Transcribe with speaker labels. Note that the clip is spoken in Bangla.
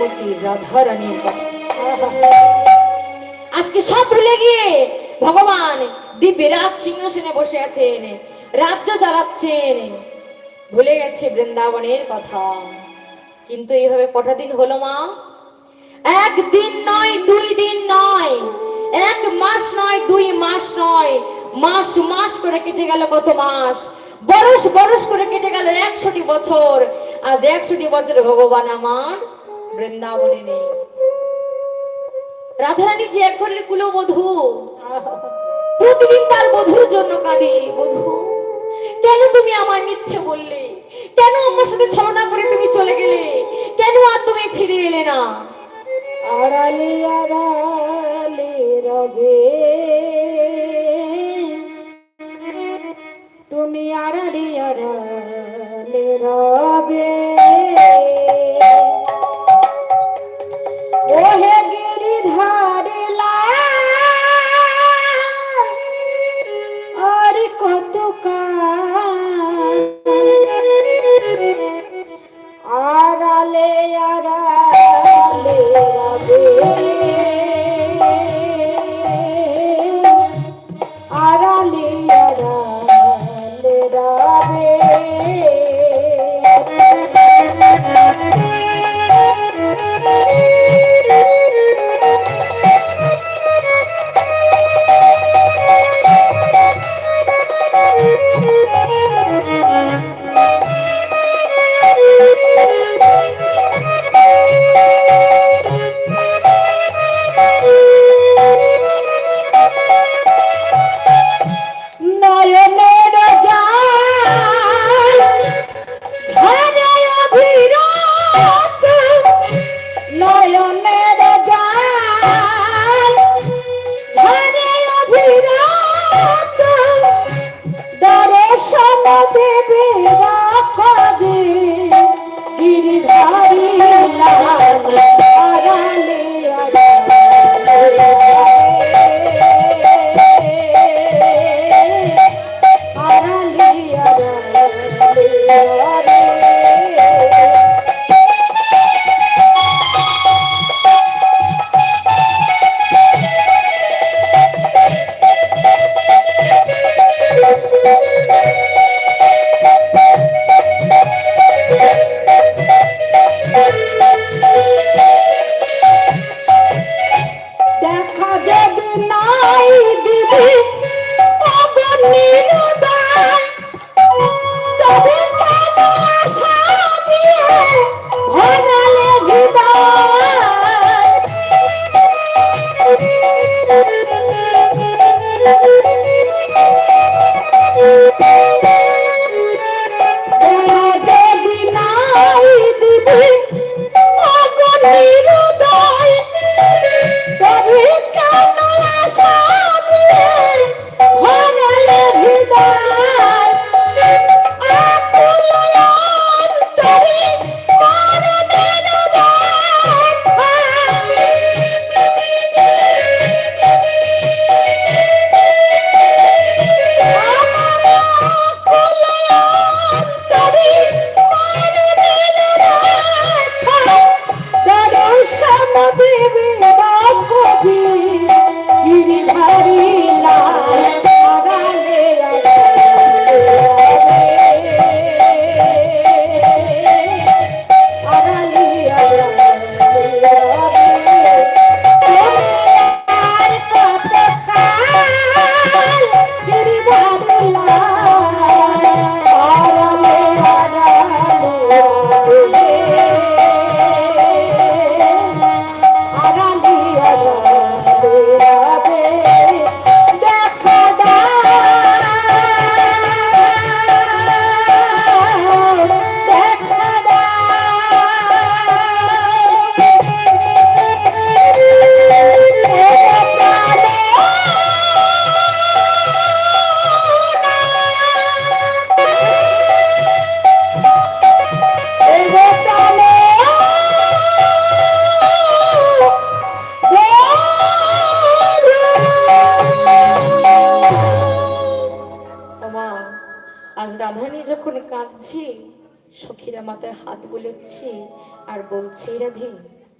Speaker 1: রাধা রানীর কথা আজকে সব ভুলে গিয়ে ভগবান দিব্যরাজ সিংহাসনে বসে আছেন, রাজ্য চালাচ্ছেন, ভুলে গেছে বৃন্দাবনের কথা। কিন্তু এইভাবে কটা দিন হলো মা? একদিন নয়, 2 দিন নয়, 1 মাস নয়, 2 মাস নয়, মাস মাস করে কেটে গেল কত মাস, বরস বরস করে কেটে গেল 100টি বছর। আজ 100টি বছর ভগবান আমার বৃন্দাবনে নেই। রাধারানী যে এক ঘরের কুলবধূ, প্রতিদিন তার বধূর জন্য কাঁদে, বধূ কেন তুমি আমায় মিথ্যে বললে, কেন আমার সাথে ছলনা করে তুমি চলে গেলে, কেন আর তুমি ফিরে এলে না?
Speaker 2: আড়ালে আড়ালে রবে, তুমি আড়ালে আড়ালে রবে, ওহে গিরিধারে আর কত আড়ালে আড়ালে রবে, আড়ালে আড়ালে রবে। নয়নের জল ঝরে অবিরত, নয়নের জল ঝরে অবিরত, দর্শন দেবে রাখবে গিরিধারী লাল, আড়ালে আড়ালে দেখা যদি নাই দিবি অগনিরুদয়, তবে কেন আশা দিয়ে ভরালে হৃদয়? যদি নাই দিবি অগনিরুদয়, তবে কেন আশা দিয়ে ভরালে হৃদয়? আকুল অন্তরে মরণের ব্যথা, আমার আকুল অন্তরে মরণের ব্যথা, দর্শন দেবে রাখবি গিরিধারী লাল, আড়ালে আড়ালে আড়ালে রবে, আর কত কাল গিরিধারী লাল, আড়ালে আড়ালে রবে, আড়ালে আড়ালে রবে। দেখা দাও, দেখা
Speaker 1: ওমা, আজ রাধারানী যখন কাঁদছে, সখীরা মাথায় হাত বুলোচ্ছে আর বলছে, রাধে